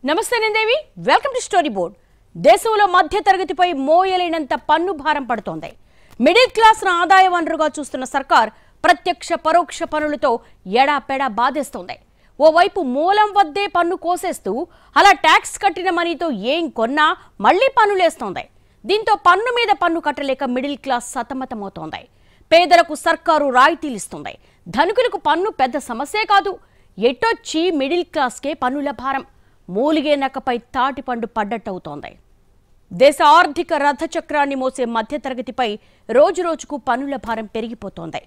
నమస్తే నందేవి welcome to story board. దేశంలో మధ్య తరగతిపై మోయలేనంత పన్ను భారం పడుతోంది. మిడిల్ క్లాస్ ను ఆదాయ వనరుగా చూస్తున్న సర్కార్ ప్రత్యక్ష పరోక్ష పన్నులతో ఎడాపెడా బాధేస్తోంది. ఓవైపు మూలం వద్దే పన్ను కోసేస్తూ అలా ట్యాక్స్ కట్టిన మనీతో ఏం కొన్నా మళ్లీ పన్నులేస్తోంది. దీంతో పన్ను మీద పన్ను కట్టలేక మిడిల్ క్లాస్ సతమతమవుతోంది. పేదలకు సర్కారు రాయితీలు ఇస్తుంది. ధనికులకు పన్ను పెద్ద సమస్యే కాదు. ఎటొచ్చి మిడిల్ క్లాస్కే పన్నుల భారం మూలిగే నక్కపై తాటిపండు పడ్డట్టవుతోంది. దేశ ఆర్థిక రథచక్రాన్ని మోసే మధ్యతరగతిపై రోజురోజుకు పన్నుల భారం పెరిగిపోతోంది.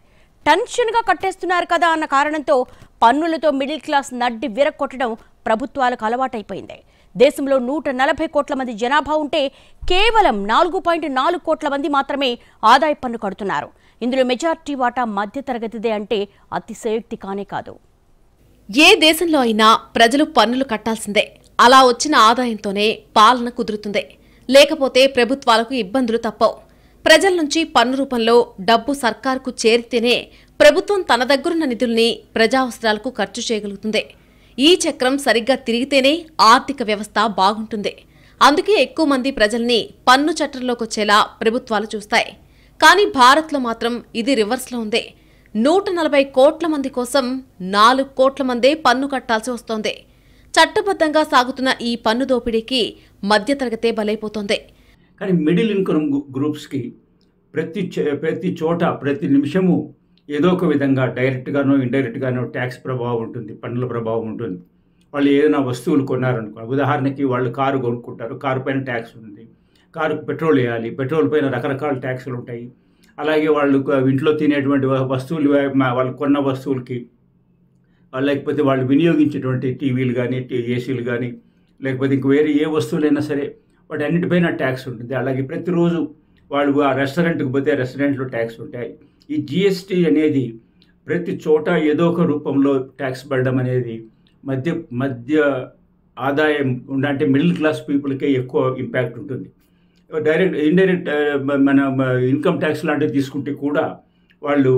టెన్షన్గా కట్టేస్తున్నారు కదా అన్న కారణంతో పన్నులతో మిడిల్ క్లాస్ నడ్డి విరక్కొట్టడం ప్రభుత్వాలకు అలవాటైపోయింది. దేశంలో 140 కోట్ల మంది జనాభా ఉంటే కేవలం 4.4 కోట్ల మంది మాత్రమే ఆదాయ పన్ను కడుతున్నారు. ఇందులో మెజార్టీ వాటా మధ్యతరగతిదే అంటే అతిశయోక్తి కానే కాదు. ఏ దేశంలో అయినా ప్రజలు పన్నులు కట్టాల్సిందే. అలా వచ్చిన ఆదాయంతోనే పాలన కుదురుతుంది. లేకపోతే ప్రభుత్వాలకు ఇబ్బందులు తప్పవు. ప్రజల నుంచి పన్ను రూపంలో డబ్బు సర్కారుకు చేరితేనే ప్రభుత్వం తన దగ్గరున్న నిధుల్ని ప్రజావసరాలకు ఖర్చు చేయగలుగుతుంది. ఈ చక్రం సరిగ్గా తిరిగితేనే ఆర్థిక వ్యవస్థ బాగుంటుంది. అందుకే ఎక్కువ మంది ప్రజల్ని పన్ను చట్టంలోకొచ్చేలా ప్రభుత్వాలు చూస్తాయి. కానీ భారత్లో మాత్రం ఇది రివర్స్లో ఉంది. 140 కోట్ల మంది కోసం 4 కోట్ల మందే పన్ను కట్టాల్సి వస్తోంది. చట్టబద్ధంగా సాగుతున్న ఈ పన్ను దోపిడీకి మధ్యతరగతే బలైపోతోంది. కానీ మిడిల్ ఇన్కమ్ గ్రూప్స్కి ప్రతి చోట ప్రతి నిమిషము ఏదో ఒక విధంగా డైరెక్ట్గానో ఇండైరెక్ట్గానో ట్యాక్స్ ప్రభావం ఉంటుంది, పన్నుల ప్రభావం ఉంటుంది. వాళ్ళు ఏదైనా వస్తువులు కొన్నారనుకో, ఉదాహరణకి వాళ్ళు కారు కొనుక్కుంటారు, కారు పైన ట్యాక్స్ ఉంటుంది. కారుకు పెట్రోల్ వేయాలి, పెట్రోల్ పైన రకరకాల ట్యాక్సులు ఉంటాయి. అలాగే వాళ్ళు ఇంట్లో తినేటువంటి వస్తువులు, వాళ్ళు కొన్న వస్తువులకి, లేకపోతే వాళ్ళు వినియోగించేటువంటి టీవీలు కానీ ఏసీలు కానీ, లేకపోతే ఇంక వేరే ఏ వస్తువులైనా సరే వాటి అన్నిటిపైన ట్యాక్స్ ఉంటుంది. అలాగే ప్రతిరోజు వాళ్ళు ఆ రెస్టారెంట్కి పోతే రెస్టారెంట్లో ట్యాక్స్ ఉంటాయి. ఈ జిఎస్టీ అనేది ప్రతి చోట ఏదో ఒక రూపంలో ట్యాక్స్ పడడం అనేది మధ్య ఆదాయం అంటే మిడిల్ క్లాస్ పీపుల్కే ఎక్కువ ఇంపాక్ట్ ఉంటుంది. డైరెక్ట్ ఇండైరెక్ట్ మన ఇన్కమ్ ట్యాక్స్ లాంటివి తీసుకుంటే కూడా వాళ్ళు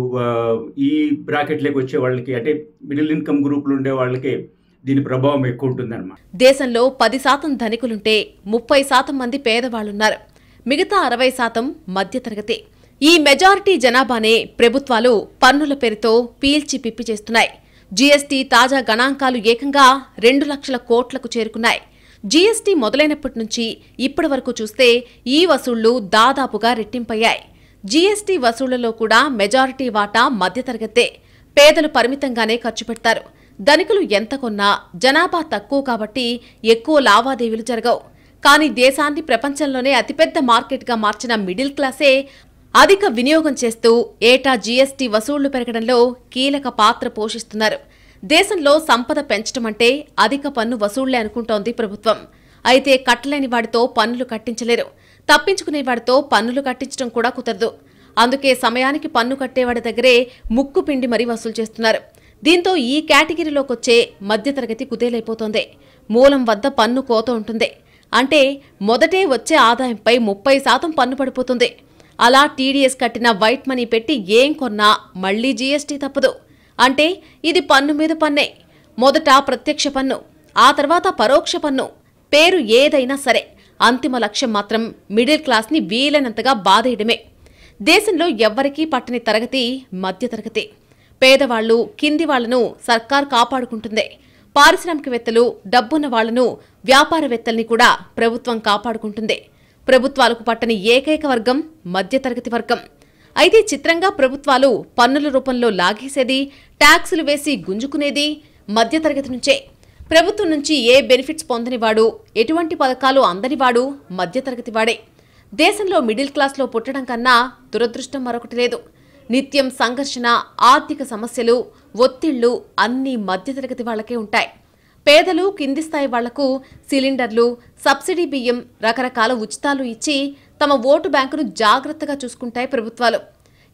ఈ బ్రాకెట్లోకి వచ్చే వాళ్ళకి, అంటే మిడిల్ ఇన్కమ్ గ్రూపులు ఉండే వాళ్ళకి దీని ప్రభావం ఎక్కువ ఉంటుందన్నమాట. దేశంలో 10% ధనికులుంటే 30% మంది పేదవాళ్లున్నారు. మిగతా 60% మధ్యతరగతి. ఈ మెజారిటీ జనాభానే ప్రభుత్వాలు పన్నుల పేరుతో పీల్చి పిప్పి చేస్తున్నాయి. జీఎస్టీ తాజా గణాంకాలు ఏకంగా 2 లక్షల కోట్లకు చేరుకున్నాయి. జీఎస్టీ మొదలైనప్పటి నుంచి ఇప్పటి వరకు చూస్తే ఈ వసూళ్లు దాదాపుగా రెట్టింపయ్యాయి. జీఎస్టీ వసూళ్లలో కూడా మెజారిటీ వాటా మధ్యతరగతే. పేదలు పరిమితంగానే ఖర్చు పెడతారు. ధనికులు ఎంత కొన్నా జనాభా తక్కువ కాబట్టి ఎక్కువ లావాదేవీలు జరగవు. కానీ దేశాన్ని ప్రపంచంలోనే అతిపెద్ద మార్కెట్గా మార్చిన మిడిల్ క్లాసే అధిక వినియోగం చేస్తూ ఏటా జీఎస్టీ వసూళ్లు పెరగడంలో కీలక పాత్ర పోషిస్తున్నారు. దేశంలో సంపద పెంచడం అంటే అధిక పన్ను వసూళ్లే అనుకుంటోంది ప్రభుత్వం. అయితే కట్టలేని వాడితో పన్నులు కట్టించలేరు. తప్పించుకునే వాడితో పన్నులు కట్టించడం కూడా కుదరదు. అందుకే సమయానికి పన్ను కట్టేవాడి దగ్గరే ముక్కు పిండి మరీ వసూలు చేస్తున్నారు. దీంతో ఈ కేటగిరీలోకొచ్చే మధ్యతరగతి కుదేలైపోతోంది. మూలం వద్ద పన్ను కోత ఉంటుంది. అంటే మొదటే వచ్చే ఆదాయంపై 30% పన్ను పడిపోతుంది. అలా టీడీఎస్ కట్టిన వైట్ మనీ పెట్టి ఏం కొన్నా మళ్లీ జీఎస్టీ తప్పదు. అంటే ఇది పన్ను మీద పన్నే. మొదట ప్రత్యక్ష పన్ను, ఆ తర్వాత పరోక్ష పన్ను. పేరు ఏదైనా సరే అంతిమ లక్ష్యం మాత్రం మిడిల్ క్లాస్ని వీలైనంతగా బాధేయడమే. దేశంలో ఎవ్వరికీ పట్టని తరగతి మధ్యతరగతి. పేదవాళ్లు, కింది వాళ్లను సర్కార్ కాపాడుకుంటుంది. పారిశ్రామికవేత్తలు, డబ్బున్న వాళ్లను, వ్యాపారవేత్తల్ని కూడా ప్రభుత్వం కాపాడుకుంటుంది. ప్రభుత్వాలకు పట్టని ఏకైక వర్గం మధ్యతరగతి వర్గం. అయితే చిత్రంగా ప్రభుత్వాలు పన్నుల రూపంలో లాగేసేది, ట్యాక్సులు వేసి గుంజుకునేది మధ్యతరగతి నుంచే. ప్రభుత్వం నుంచి ఏ బెనిఫిట్స్ పొందనివాడు, ఎటువంటి పథకాలు అందనివాడు మధ్యతరగతి వాడే. దేశంలో మిడిల్ క్లాస్లో పుట్టడం కన్నా దురదృష్టం మరొకటి లేదు. నిత్యం సంఘర్షణ, ఆర్థిక సమస్యలు, ఒత్తిళ్లు అన్నీ మధ్యతరగతి వాళ్లకే ఉంటాయి. పేదలు, కింది స్థాయి వాళ్లకు సిలిండర్లు, సబ్సిడీ బియ్యం, రకరకాల ఉచితాలు ఇచ్చి తమ ఓటు బ్యాంకును జాగ్రత్తగా చూసుకుంటాయి ప్రభుత్వాలు.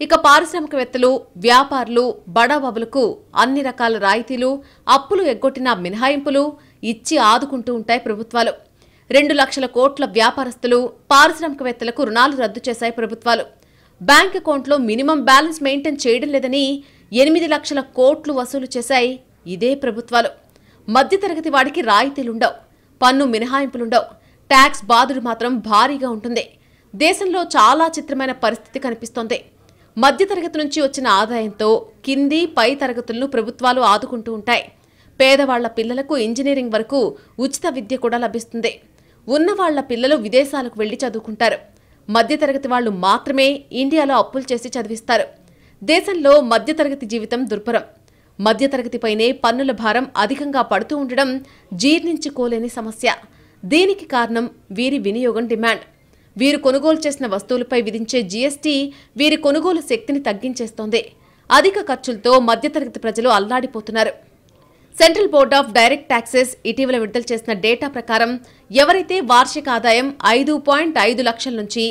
ఇక పారిశ్రామికవేత్తలు, వ్యాపారులు, బడాబాబులకు అన్ని రకాల రాయితీలు, అప్పులు ఎగ్గొట్టిన మినహాయింపులు ఇచ్చి ఆదుకుంటూ ఉంటాయి ప్రభుత్వాలు. 2 లక్షల కోట్ల వ్యాపారస్తులు, పారిశ్రామికవేత్తలకు రుణాలు రద్దు చేశాయి ప్రభుత్వాలు. బ్యాంక్ అకౌంట్లో మినిమం బ్యాలెన్స్ మెయింటైన్ చేయడం లేదని 8 లక్షల కోట్లు వసూలు చేశాయి ఇదే ప్రభుత్వాలు. మధ్యతరగతి వాడికి రాయితీలుండవు. పన్ను మినహాయింపులుండవు. ట్యాక్స్ బాదుడు మాత్రం భారీగా ఉంటుంది. దేశంలో చాలా చిత్రమైన పరిస్థితి కనిపిస్తోంది. మధ్యతరగతి నుంచి వచ్చిన ఆదాయంతో కింది పై తరగతులను ప్రభుత్వాలు ఆదుకుంటూ ఉంటాయి. పేదవాళ్ల పిల్లలకు ఇంజనీరింగ్ వరకు ఉచిత విద్య కూడా లభిస్తుంది. ఉన్నవాళ్ల పిల్లలు విదేశాలకు వెళ్లి చదువుకుంటారు. మధ్యతరగతి వాళ్లు మాత్రమే ఇండియాలో అప్పులు చేసి చదివిస్తారు. దేశంలో మధ్యతరగతి జీవితం దుర్భరం. మధ్యతరగతిపైనే పన్నుల భారం అధికంగా పడుతూ ఉండడం జీర్ణించుకోలేని సమస్య. దీనికి కారణం వీరి వినియోగం డిమాండ్. వీరు కొనుగోలు చేసిన వస్తువులపై విధించే జీఎస్టీ వీరి కొనుగోలు శక్తిని తగ్గించేస్తోంది. అధిక ఖర్చులతో మధ్యతరగతి ప్రజలు అల్లాడిపోతున్నారు. Central board of direct taxes ఇటీవల విడుదల చేసిన డేటా ప్రకారం ఎవరైతే వార్షిక ఆదాయం 5.5 లక్షల నుంచి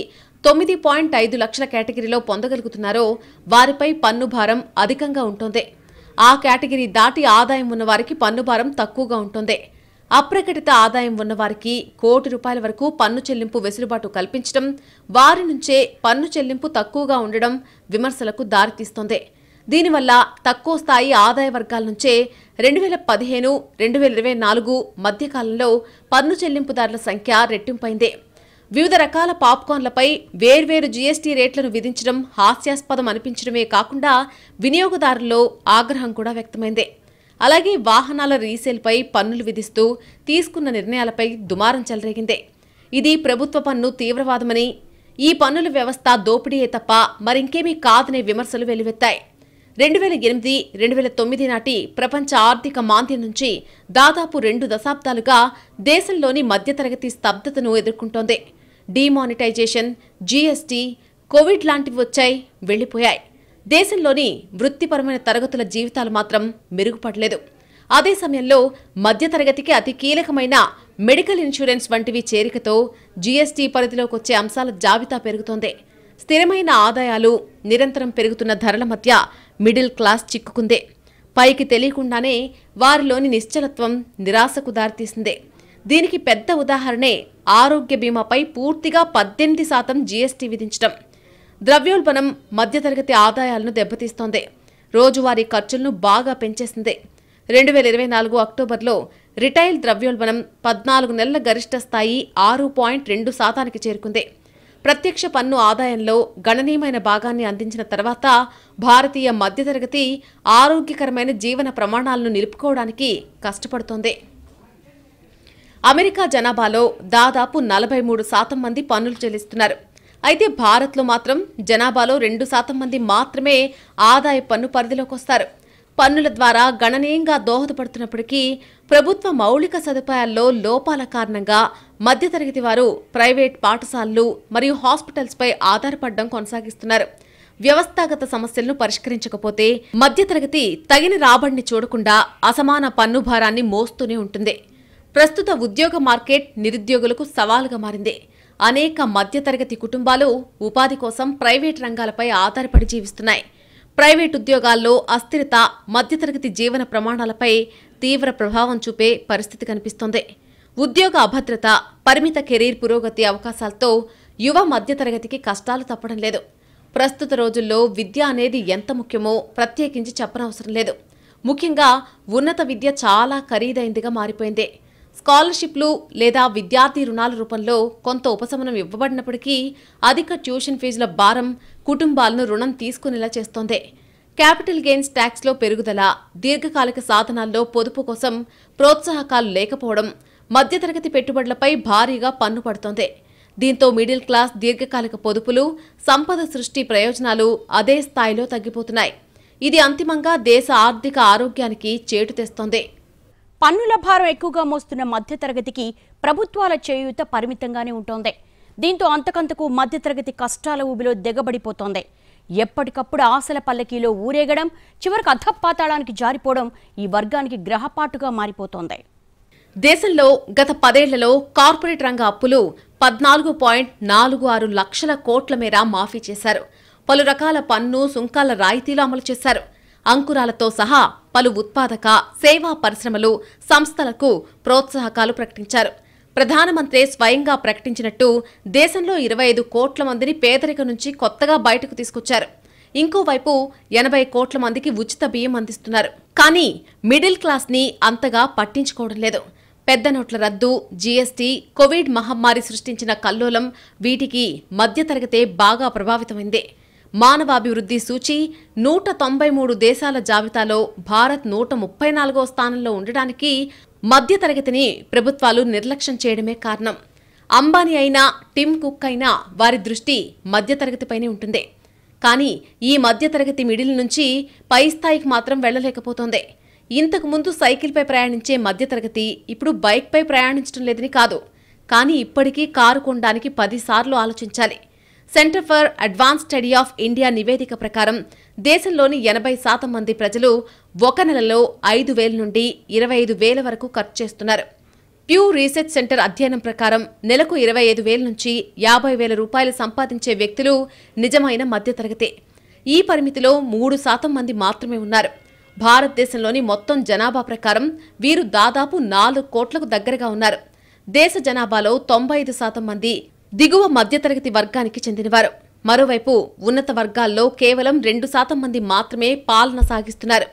9.5 లక్షల కేటగిరీలో పొందగలుగుతున్నారో వారిపై పన్ను భారం అధికంగా ఉంటుంది. ఆ కేటగిరీ దాటి ఆదాయం ఉన్నవారికి పన్ను భారం తక్కువగా ఉంటుంది. అప్రకటిత ఆదాయం ఉన్నవారికి ₹1 కోటి వరకు పన్ను చెల్లింపు వెసులుబాటు కల్పించడం, వారి నుంచే పన్ను చెల్లింపు తక్కువగా ఉండడం విమర్శలకు దారితీస్తోంది. దీనివల్ల తక్కువ స్థాయి ఆదాయ వర్గాల నుంచే 2015-2024 మధ్యకాలంలో పన్ను చెల్లింపుదారుల సంఖ్య రెట్టింపైంది. వివిధ రకాల పాప్కార్న్లపై వేర్వేరు జీఎస్టీ రేట్లను విధించడం హాస్యాస్పదం అనిపించడమే కాకుండా వినియోగదారుల్లో ఆగ్రహం కూడా వ్యక్తమైంది. అలాగే వాహనాల రీసేల్పై పన్నులు విధిస్తూ తీసుకున్న నిర్ణయాలపై దుమారం చెలరేగింది. ఇది ప్రభుత్వ పన్ను తీవ్రవాదమని, ఈ పన్నుల వ్యవస్థ దోపిడీయే తప్ప మరింకేమీ కాదనే విమర్శలు వెల్లువెత్తాయి. 2008-2009 నాటి ప్రపంచ ఆర్థిక మాంద్యం నుంచి దాదాపు 2 దశాబ్దాలుగా దేశంలోని మధ్యతరగతి స్తబ్దతను ఎదుర్కొంటోంది. డీమానిటైజేషన్, జీఎస్టీ, కోవిడ్ లాంటివి వచ్చాయి, వెళ్లిపోయాయి. దేశంలోని వృత్తిపరమైన తరగతుల జీవితాలు మాత్రం మెరుగుపడలేదు. అదే సమయంలో మధ్యతరగతికి అతి కీలకమైన మెడికల్ ఇన్సూరెన్స్ వంటివి చేరికతో జీఎస్టీ పరిధిలోకి వచ్చే అంశాల జాబితా పెరుగుతోంది. స్థిరమైన ఆదాయాలు, నిరంతరం పెరుగుతున్న ధరల మధ్య మిడిల్ క్లాస్ చిక్కుకుందే. పైకి తెలియకుండానే వారిలోని నిశ్చలత్వం నిరాశకు దారితీసింది. దీనికి పెద్ద ఉదాహరణే ఆరోగ్య బీమాపై పూర్తిగా 18% జీఎస్టీ విధించడం. ద్రవ్యోల్బణం మధ్యతరగతి ఆదాయాలను దెబ్బతీస్తోంది. రోజువారీ ఖర్చులను బాగా పెంచేసింది. 2024 అక్టోబర్లో రిటైల్ ద్రవ్యోల్బణం 14 నెలల గరిష్ట స్థాయి 6.2% చేరుకుంది. ప్రత్యక్ష పన్ను ఆదాయంలో గణనీయమైన భాగాన్ని అందించిన తర్వాత భారతీయ మధ్యతరగతి ఆరోగ్యకరమైన జీవన ప్రమాణాలను నిలుపుకోవడానికి కష్టపడుతోంది. అమెరికా జనాభాలో దాదాపు 43% మంది పన్నులు చెల్లిస్తున్నారు. అయితే భారత్లో మాత్రం జనాభాలో 2% మంది మాత్రమే ఆదాయ పన్ను పరిధిలోకి వస్తారు. పన్నుల ద్వారా గణనీయంగా దోహదపడుతున్నప్పటికీ ప్రభుత్వ మౌలిక సదుపాయాల్లో లోపాల కారణంగా మధ్యతరగతి వారు ప్రైవేట్ పాఠశాలలు మరియు హాస్పిటల్స్పై ఆధారపడడం కొనసాగిస్తున్నారు. వ్యవస్థాగత సమస్యలను పరిష్కరించకపోతే మధ్యతరగతి తగిన రాబడిని చూడకుండా అసమాన పన్ను భారాన్ని మోస్తూనే ఉంటుంది. ప్రస్తుత ఉద్యోగ మార్కెట్ నిరుద్యోగులకు సవాలుగా మారింది. అనేక మధ్యతరగతి కుటుంబాలు ఉపాధి కోసం ప్రైవేట్ రంగాలపై ఆధారపడి జీవిస్తున్నాయి. ప్రైవేట్ ఉద్యోగాల్లో అస్థిరత మధ్యతరగతి జీవన ప్రమాణాలపై తీవ్ర ప్రభావం చూపే పరిస్థితి కనిపిస్తోంది. ఉద్యోగ అభద్రత, పరిమిత కెరీర్ పురోగతి అవకాశాలతో యువ మధ్యతరగతికి కష్టాలు తప్పడం లేదు. ప్రస్తుత రోజుల్లో విద్య అనేది ఎంత ముఖ్యమో ప్రత్యేకించి చెప్పనవసరం లేదు. ముఖ్యంగా ఉన్నత విద్య చాలా ఖరీదైందిగా మారిపోయింది. స్కాలర్షిప్లు లేదా విద్యార్థి రుణాల రూపంలో కొంత ఉపశమనం ఇవ్వబడినప్పటికీ అధిక ట్యూషన్ ఫీజుల భారం కుటుంబాలను రుణం తీసుకునేలా చేస్తోంది. క్యాపిటల్ గెయిన్స్ ట్యాక్స్లో పెరుగుదల, దీర్ఘకాలిక సాధనాల్లో పొదుపు కోసం ప్రోత్సాహకాలు లేకపోవడం మధ్యతరగతి పెట్టుబడులపై భారీగా పన్ను పడుతోంది. దీంతో మిడిల్ క్లాస్ దీర్ఘకాలిక పొదుపులు, సంపద సృష్టి ప్రయోజనాలు అదే స్థాయిలో తగ్గిపోతున్నాయి. ఇది అంతిమంగా దేశ ఆర్థిక ఆరోగ్యానికి చేటు తెస్తోంది. పన్నుల భారం ఎక్కువగా మోస్తున్న మధ్యతరగతికి ప్రభుత్వాల చేయూత పరిమితంగానే ఉంటోంది. దీంతో అంతకంతకు మధ్యతరగతి కష్టాల ఊబిలో దిగబడిపోతోంది. ఎప్పటికప్పుడు ఆశల పల్లకీలో ఊరేగడం, చివరికి అధపాతాళానికి జారిపోవడం ఈ వర్గానికి గ్రహపాటుగా మారిపోతోంది. దేశంలో గత 10 ఏళ్లలో కార్పొరేట్ రంగ అప్పులు 14.46 లక్షల కోట్ల మేర మాఫీ చేశారు. పలు రకాల పన్ను, సుంకాల రాయితీలు అమలు చేశారు. అంకురాలతో సహా పలు ఉత్పాదక, సేవా పరిశ్రమలు, సంస్థలకు ప్రోత్సాహకాలు ప్రకటించారు. ప్రధానమంత్రి స్వయంగా ప్రకటించినట్టు దేశంలో 25 కోట్ల మందిని పేదరికం నుంచి కొత్తగా బయటకు తీసుకొచ్చారు. ఇంకోవైపు 80 కోట్ల మందికి ఉచిత బియ్యం అందిస్తున్నారు. కానీ మిడిల్ క్లాస్ ని అంతగా పట్టించుకోవడం లేదు. పెద్ద నోట్ల రద్దు, జీఎస్టీ, కోవిడ్ మహమ్మారి సృష్టించిన కల్లోలం వీటికి మధ్యతరగతే బాగా ప్రభావితమైంది. మానవాభివృద్ధి సూచి 193 దేశాల జాబితాలో భారత్ 134వ స్థానంలో ఉండడానికి మధ్యతరగతిని ప్రభుత్వాలు నిర్లక్ష్యం చేయడమే కారణం. అంబానీ అయినా, టిమ్ కుక్ అయినా వారి దృష్టి మధ్యతరగతిపైనే ఉంటుంది. కానీ ఈ మధ్యతరగతి మిడిల్ నుంచి పై స్థాయికి మాత్రం వెళ్లలేకపోతోంది. ఇంతకు ముందు సైకిల్పై ప్రయాణించే మధ్యతరగతి ఇప్పుడు బైక్పై ప్రయాణించడం లేదని కాదు, కానీ ఇప్పటికీ కారు కొనడానికి 10 సార్లు ఆలోచించాలి. Centre for advance study of India నివేదిక ప్రకారం దేశంలోని 80% మంది ప్రజలు ఒక నెలలో 5,000 నుండి 25,000 వరకు ఖర్చు చేస్తున్నారు. ప్యూ రీసెర్చ్ సెంటర్ అధ్యయనం ప్రకారం నెలకు 25,000 నుంచి 50,000 రూపాయలు సంపాదించే వ్యక్తులు నిజమైన మధ్యతరగతే. ఈ పరిమితిలో 3% మంది మాత్రమే ఉన్నారు. భారతదేశంలోని మొత్తం జనాభా ప్రకారం వీరు దాదాపు 4 కోట్లకు దగ్గరగా ఉన్నారు. దేశ జనాభాలో 95% మంది దిగువ మధ్యతరగతి వర్గానికి చెందినవారు. మరోవైపు ఉన్నత వర్గాల్లో కేవలం 2% మంది మాత్రమే పాలన సాగిస్తున్నారు.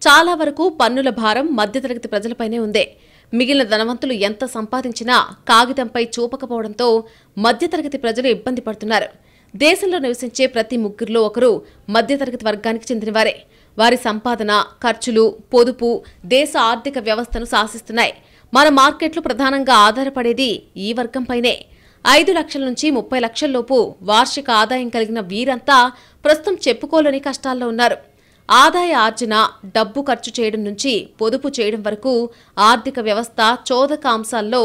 చాలా వరకు పన్నుల భారం మధ్యతరగతి ప్రజలపైనే ఉంది. మిగిలిన ధనవంతులు ఎంత సంపాదించినా కాగితంపై చూపకపోవడంతో మధ్యతరగతి ప్రజలు ఇబ్బంది పడుతున్నారు. దేశంలో నివసించే ప్రతి ముగ్గురిలో ఒకరు మధ్యతరగతి వర్గానికి చెందినవారే. వారి సంపాదన, ఖర్చులు, పొదుపు దేశ ఆర్థిక వ్యవస్థను శాసిస్తున్నాయి. మన మార్కెట్లు ప్రధానంగా ఆధారపడేది ఈ వర్గంపైనే. 5 లక్షల నుంచి 30 లక్షల లోపు వార్షిక ఆదాయం కలిగిన వీరంతా ప్రస్తుతం చెప్పుకోలేని కష్టాల్లో ఉన్నారు. ఆదాయ ఆర్జన, డబ్బు ఖర్చు చేయడం నుంచి పొదుపు చేయడం వరకు ఆర్థిక వ్యవస్థ చోదక అంశాల్లో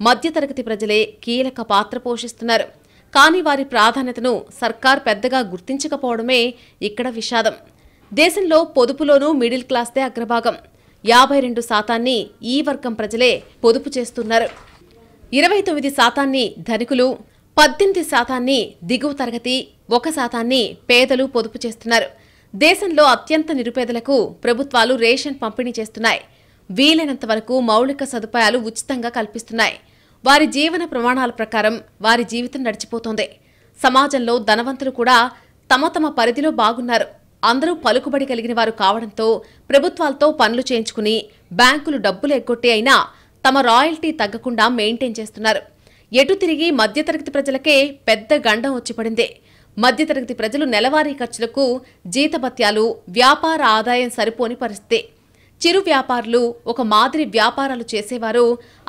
మధ్యతరగతి ప్రజలే కీలక పాత్ర పోషిస్తున్నారు. కానీ వారి ప్రాధాన్యతను సర్కార్ పెద్దగా గుర్తించకపోవడమే ఇక్కడ విషాదం. దేశంలో పొదుపులోనూ మిడిల్ క్లాస్దే అగ్రభాగం. 52% ఈ వర్గం ప్రజలే పొదుపు చేస్తున్నారు. 29% ధనికులు, 18% దిగువ తరగతి, 1% పేదలు పొదుపు చేస్తున్నారు. దేశంలో అత్యంత నిరుపేదలకు ప్రభుత్వాలు రేషన్ పంపిణీ చేస్తున్నాయి. వీలైనంత వరకు మౌలిక సదుపాయాలు ఉచితంగా కల్పిస్తున్నాయి. వారి జీవన ప్రమాణాల ప్రకారం వారి జీవితం నడిచిపోతోంది. సమాజంలో ధనవంతులు కూడా తమ తమ పరిధిలో బాగున్నారు. అందరూ పలుకుబడి కలిగిన వారు కావడంతో ప్రభుత్వాలతో పనులు చేయించుకుని బ్యాంకులు డబ్బులు ఎగ్గొట్టి అయినా తమ రాయల్టీ తగ్గకుండా మెయింటైన్ చేస్తున్నారు. ఎటు తిరిగి మధ్యతరగతి ప్రజలకే పెద్ద గండం వచ్చిపడింది. మధ్యతరగతి ప్రజలు నెలవారీ ఖర్చులకు జీతభత్యాలు, వ్యాపార ఆదాయం సరిపోని పరిస్థితి. చిరు వ్యాపారులు, ఒక మాదిరి వ్యాపారాలు చేసేవారు,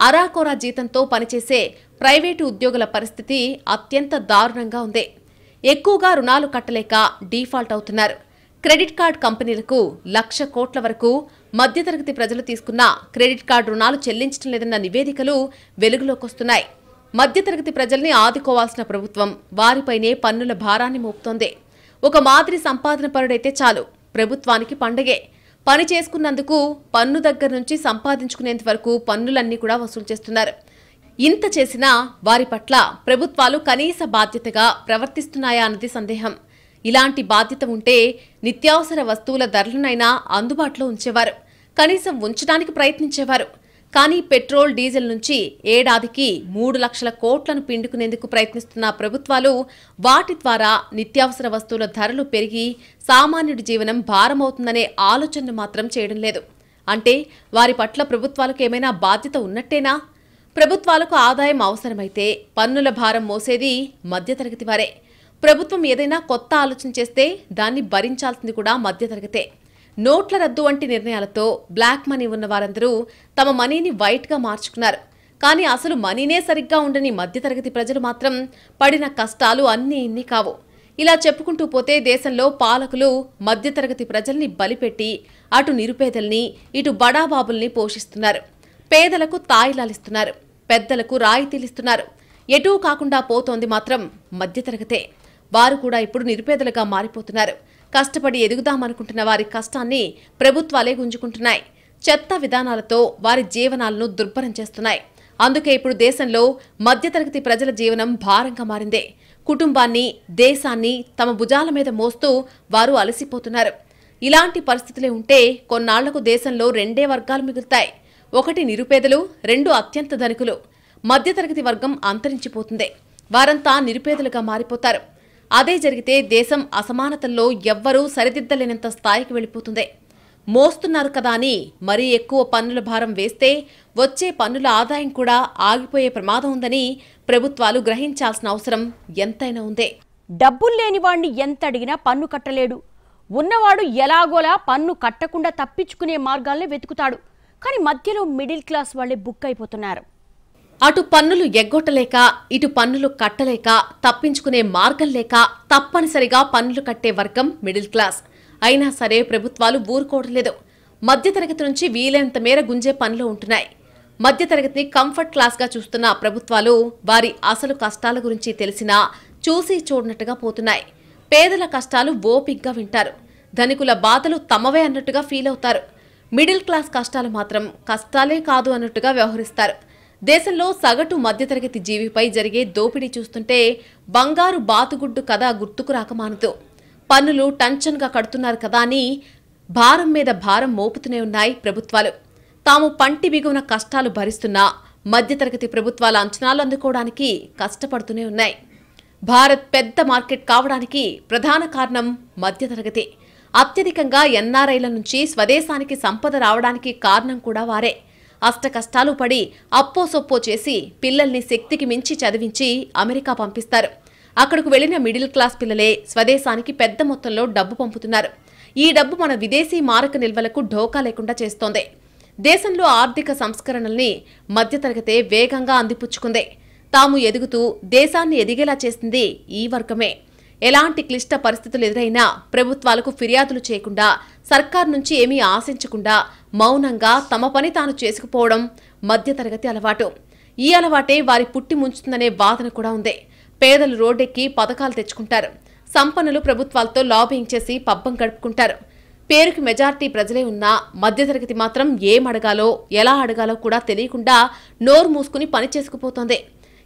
అరాకొరా జీతంతో పనిచేసే ప్రైవేటు ఉద్యోగుల పరిస్థితి అత్యంత దారుణంగా ఉంది. ఎక్కువగా రుణాలు కట్టలేక డీఫాల్ట్ అవుతున్నారు. క్రెడిట్ కార్డ్ కంపెనీలకు 1,00,000 కోట్ల వరకు మధ్యతరగతి ప్రజలు తీసుకున్న క్రెడిట్ కార్డు రుణాలు చెల్లించడం లేదన్న నివేదికలు వెలుగులోకొస్తున్నాయి. మధ్యతరగతి ప్రజల్ని ఆదుకోవాల్సిన ప్రభుత్వం వారిపైనే పన్నుల భారాన్ని మోపుతోంది. ఒక మాదిరి సంపాదన పరుడైతే చాలు, ప్రభుత్వానికి పండగే. పని చేసుకున్నందుకు పన్ను దగ్గర నుంచి సంపాదించుకునేంత వరకు పన్నులన్నీ కూడా వసూలు చేస్తున్నారు. ఇంత చేసినా వారి పట్ల ప్రభుత్వాలు కనీస బాధ్యతగా ప్రవర్తిస్తున్నాయా అన్నది సందేహం. ఇలాంటి బాధ్యత ఉంటే నిత్యావసర వస్తువుల ధరలనైనా అందుబాటులో ఉంచేవారు, కనీసం ఉంచడానికి ప్రయత్నించేవారు. కానీ పెట్రోల్, డీజిల్ నుంచి ఏడాదికి 3 లక్షల కోట్లను పిండుకునేందుకు ప్రయత్నిస్తున్న ప్రభుత్వాలు వాటి ద్వారా నిత్యావసర వస్తువుల ధరలు పెరిగి సామాన్యుడి జీవనం భారమవుతుందనే ఆలోచనను మాత్రం చేయడం లేదు. అంటే వారి పట్ల ప్రభుత్వాలకు ఏమైనా బాధ్యత ఉన్నట్టేనా? ప్రభుత్వాలకు ఆదాయం అవసరమైతే పన్నుల భారం మోసేది మధ్యతరగతి వారే. ప్రభుత్వం ఏదైనా కొత్త ఆలోచన చేస్తే దాన్ని భరించాల్సింది కూడా మధ్యతరగతే. నోట్ల రద్దు వంటి నిర్ణయాలతో బ్లాక్ మనీ ఉన్న వారందరూ తమ మనీని వైట్గా మార్చుకున్నారు. కానీ అసలు మనీనే సరిగ్గా ఉండని మధ్యతరగతి ప్రజలు మాత్రం పడిన కష్టాలు అన్నీ ఇన్ని కావు. ఇలా చెప్పుకుంటూ పోతే దేశంలో పాలకులు మధ్యతరగతి ప్రజల్ని బలిపెట్టి అటు నిరుపేదల్ని, ఇటు బడాబాబుల్ని పోషిస్తున్నారు. పేదలకు తాయిలాలిస్తున్నారు, పెద్దలకు రాయితీలిస్తున్నారు. ఎటూ కాకుండా పోతోంది మాత్రం మధ్యతరగతే. వారు కూడా ఇప్పుడు నిరుపేదలుగా మారిపోతున్నారు. కష్టపడి ఎదుగుదామనుకుంటున్న వారి కష్టాన్ని ప్రభుత్వాలే గుంజుకుంటున్నాయి. చెత్త విధానాలతో వారి జీవనాలను దుర్భరం చేస్తున్నాయి. అందుకే ఇప్పుడు దేశంలో మధ్యతరగతి ప్రజల జీవనం భారంగా మారింది. కుటుంబాన్ని, దేశాన్ని తమ భుజాల మీద మోస్తూ వారు అలసిపోతున్నారు. ఇలాంటి పరిస్థితులే ఉంటే కొన్నాళ్లకు దేశంలో 2 వర్గాలు మిగులుతాయి. 1 నిరుపేదలు, 2 అత్యంత ధనికులు. మధ్యతరగతి వర్గం అంతరించిపోతుంది. వారంతా నిరుపేదలుగా మారిపోతారు. అదే జరిగితే దేశం అసమానతల్లో ఎవ్వరూ సరిదిద్దలేనంత స్థాయికి వెళ్ళిపోతుంది. మోస్తున్నారు కదా అని మరీ ఎక్కువ పన్నుల భారం వేస్తే వచ్చే పన్నుల ఆదాయం కూడా ఆగిపోయే ప్రమాదం ఉందని ప్రభుత్వాలు గ్రహించాల్సిన అవసరం ఎంతైనా ఉంది. డబ్బులు లేని వాడిని ఎంత అడిగినా పన్ను కట్టలేడు. ఉన్నవాడు ఎలాగోలా పన్ను కట్టకుండా తప్పించుకునే మార్గాల్నే వెతుకుతాడు. కానీ మధ్యలో మిడిల్ క్లాస్ వాళ్ళే బుక్ అయిపోతున్నారు. అటు పన్నులు ఎగ్గొట్టలేక ఇటు పన్నులు కట్టలేక తప్పించుకునే మార్గం లేక తప్పనిసరిగా పన్నులు కట్టే వర్గం మిడిల్ క్లాస్. అయినా సరే ప్రభుత్వాలు ఊరుకోవట్లేదు. మధ్యతరగతి నుంచి వీలైనంత మేర గుంజే పనులు ఉంటున్నాయి. మధ్యతరగతిని కంఫర్ట్ క్లాస్గా చూస్తున్న ప్రభుత్వాలు వారి అసలు కష్టాల గురించి తెలిసినా చూసి చూడనట్టుగా పోతున్నాయి. పేదల కష్టాలు ఓపిగ్గా వింటారు. ధనికుల బాధలు తమవే అన్నట్టుగా ఫీల్ అవుతారు. మిడిల్ క్లాస్ కష్టాలు మాత్రం కష్టాలే కాదు అన్నట్టుగా వ్యవహరిస్తారు. దేశంలో సగటు మధ్యతరగతి జీవిపై జరిగే దోపిడీ చూస్తుంటే బంగారు బాతుగుడ్డు కథ గుర్తుకు రాకమానదు. పన్నులు టంచన్గా కడుతున్నారు కదా అని భారం మీద భారం మోపుతూనే ఉన్నాయి ప్రభుత్వాలు. తాము పంటి బిగున కష్టాలు భరిస్తున్నా మధ్యతరగతి ప్రభుత్వాల అంచనాలు అందుకోవడానికి కష్టపడుతూనే ఉన్నాయి. భారత్ పెద్ద మార్కెట్ కావడానికి ప్రధాన కారణం మధ్యతరగతి. అత్యధికంగా ఎన్ఆర్ఐల నుంచి స్వదేశానికి సంపద రావడానికి కారణం కూడా వారే. అష్టకష్టాలు పడి అప్పో సొప్పో చేసి పిల్లల్ని శక్తికి మించి చదివించి అమెరికా పంపిస్తారు. అక్కడకు వెళ్లిన మిడిల్ క్లాస్ పిల్లలే స్వదేశానికి పెద్ద మొత్తంలో డబ్బు పంపుతున్నారు. ఈ డబ్బు మన విదేశీ మారక నిల్వలకు ఢోకా లేకుండా చేస్తోంది. దేశంలో ఆర్థిక సంస్కరణల్ని మధ్యతరగతే వేగంగా అందిపుచ్చుకుంది. తాము ఎదుగుతూ దేశాన్ని ఎదిగేలా చేసింది ఈ వర్గమే. ఎలాంటి క్లిష్ట పరిస్థితులు ఎదురైనా ప్రభుత్వాలకు ఫిర్యాదులు చేయకుండా, సర్కార్ నుంచి ఏమీ ఆశించకుండా మౌనంగా తమ పని తాను చేసుకుపోవడం మధ్యతరగతి అలవాటు. ఈ అలవాటే వారి పుట్టి ముంచుతుందనే వాదన కూడా ఉంది. పేదలు రోడ్డెక్కి పథకాలు తెచ్చుకుంటారు. సంపన్నులు ప్రభుత్వాలతో లాబింగ్ చేసి పబ్బం గడుపుకుంటారు. పేరుకి మెజారిటీ ప్రజలే ఉన్నా మధ్యతరగతి మాత్రం ఏం అడగాలో ఎలా అడగాలో కూడా తెలియకుండా నోరు మూసుకుని పని చేసుకుపోతోంది.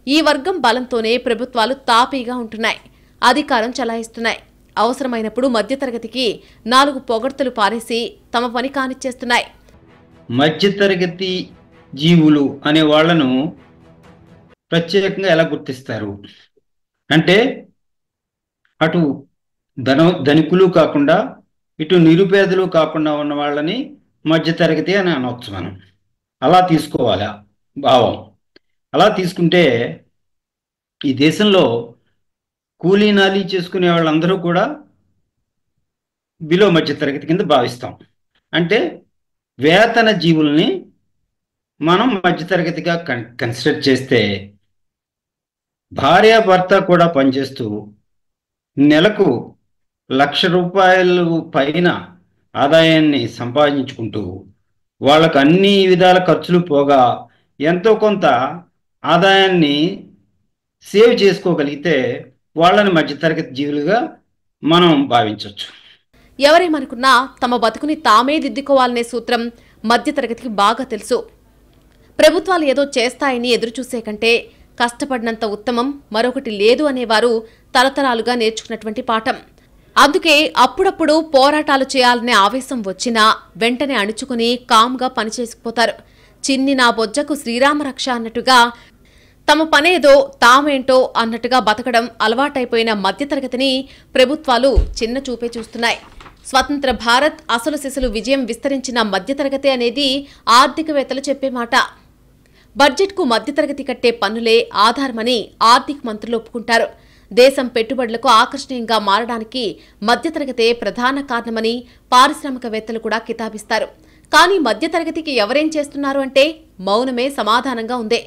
ఈ వర్గం బలంతోనే ప్రభుత్వాలు తాపీగా ఉంటున్నాయి, అధికారం చలాయిస్తున్నాయి. అవసరమైనప్పుడు మధ్యతరగతికి 4 పొగడ్తలు పారేసి తమ పని కానిచ్చేస్తున్నాయి. మధ్యతరగతి జీవులు అనే వాళ్లను ప్రత్యేకంగా ఎలా గుర్తిస్తారు అంటే, అటు ధనికులు కాకుండా ఇటు నిరుపేదలు కాకుండా ఉన్న వాళ్ళని మధ్యతరగతి అని అనవచ్చు. మనం అలా తీసుకోవాలి భావం. అలా తీసుకుంటే ఈ దేశంలో కూలీ నాలీ చేసుకునే వాళ్ళందరూ కూడా బిలో మధ్యతరగతి కింద భావిస్తాం. అంటే వేతన జీవుల్ని మనం మధ్యతరగతిగా కన్సిడర్ చేస్తే, భార్యాభర్త కూడా పనిచేస్తూ నెలకు ₹1,00,000 పైన ఆదాయాన్ని సంపాదించుకుంటూ వాళ్ళకు అన్ని విధాల ఖర్చులు పోగా ఎంతో కొంత ఆదాయాన్ని సేవ్ చేసుకోగలిగితే వాళ్ళని మధ్యతరగతి జీవులుగా మనం భావించవచ్చు. ఎవరేమనుకున్నా తమ బతుకుని తామే దిద్దుకోవాలనే సూత్రం మధ్యతరగతికి బాగా తెలుసు. ప్రభుత్వాలు ఏదో చేస్తాయని ఎదురుచూసే కంటే కష్టపడినంత ఉత్తమం మరొకటి లేదు అనేవారు తరతరాలుగా నేర్చుకున్నటువంటి పాఠం. అందుకే అప్పుడప్పుడు పోరాటాలు చేయాలనే ఆవేశం వచ్చినా వెంటనే అణుచుకుని కామ్గా పనిచేసుకుపోతారు. చిన్ని నా బొజ్జకు శ్రీరామరక్ష అన్నట్టుగా తమ పనేదో తామేంటో అన్నట్టుగా బతకడం అలవాటైపోయిన మధ్యతరగతిని ప్రభుత్వాలు చిన్న చూపే చూస్తున్నాయి. స్వతంత్ర భారత్ అసలు సిసలు విజయం విస్తరించిన మధ్యతరగతి అనేది ఆర్థికవేత్తలు చెప్పే మాట. బడ్జెట్కు మధ్యతరగతి కట్టే పన్నులే ఆధారమని ఆర్థిక మంత్రులు ఒప్పుకుంటారు. దేశం పెట్టుబడులకు ఆకర్షణీయంగా మారడానికి మధ్యతరగతే ప్రధాన కారణమని పారిశ్రామికవేత్తలు కూడా కితాబిస్తారు. కానీ మధ్యతరగతికి ఎవరేం చేస్తున్నారు అంటే మౌనమే సమాధానంగా ఉంది.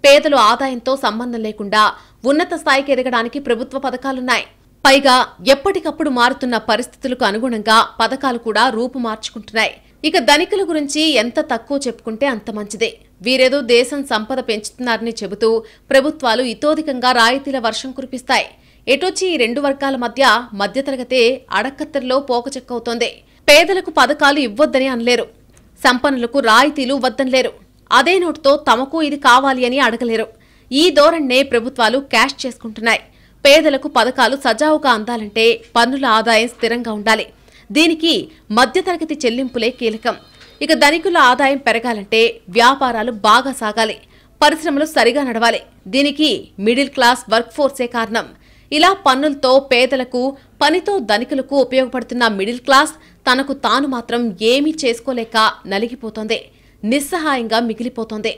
పేదలు ఆదాయంతో సంబంధం లేకుండా ఉన్నత స్థాయికి ఎదగడానికి ప్రభుత్వ పథకాలున్నాయి. పైగా ఎప్పటికప్పుడు మారుతున్న పరిస్థితులకు అనుగుణంగా పథకాలు కూడా రూపు మార్చుకుంటున్నాయి. ఇక ధనికుల గురించి ఎంత తక్కువ చెప్పుకుంటే అంత మంచిదే. వీరేదో దేశం సంపద పెంచుతున్నారని చెబుతూ ప్రభుత్వాలు ఇతోధికంగా రాయితీల వర్షం కురిపిస్తాయి. ఎటొచ్చి ఈ 2 వర్గాల మధ్య మధ్యతరగతే అడక్కత్తెరలో పోకచెక్కవుతోంది. పేదలకు పథకాలు ఇవ్వొద్దని అనలేరు, సంపన్నులకు రాయితీలు వద్దనలేరు. అదే నోటుతో తమకు ఇది కావాలి అని అడగలేరు. ఈ ధోరణినే ప్రభుత్వాలు క్యాష్ చేసుకుంటున్నాయి. పేదలకు పథకాలు సజావుగా అందాలంటే పన్నుల ఆదాయం స్థిరంగా ఉండాలి. దీనికి మధ్యతరగతి చెల్లింపులే కీలకం. ఇక ధనికుల ఆదాయం పెరగాలంటే వ్యాపారాలు బాగా సాగాలి, పరిశ్రమలు సరిగా నడవాలి. దీనికి మిడిల్ క్లాస్ వర్క్ ఫోర్సే కారణం. ఇలా పన్నులతో పేదలకు, పనితో ధనికులకు ఉపయోగపడుతున్న మిడిల్ క్లాస్ తనకు తాను మాత్రం ఏమీ చేసుకోలేక నలిగిపోతోంది, నిస్సహాయంగా మిగిలిపోతోంది.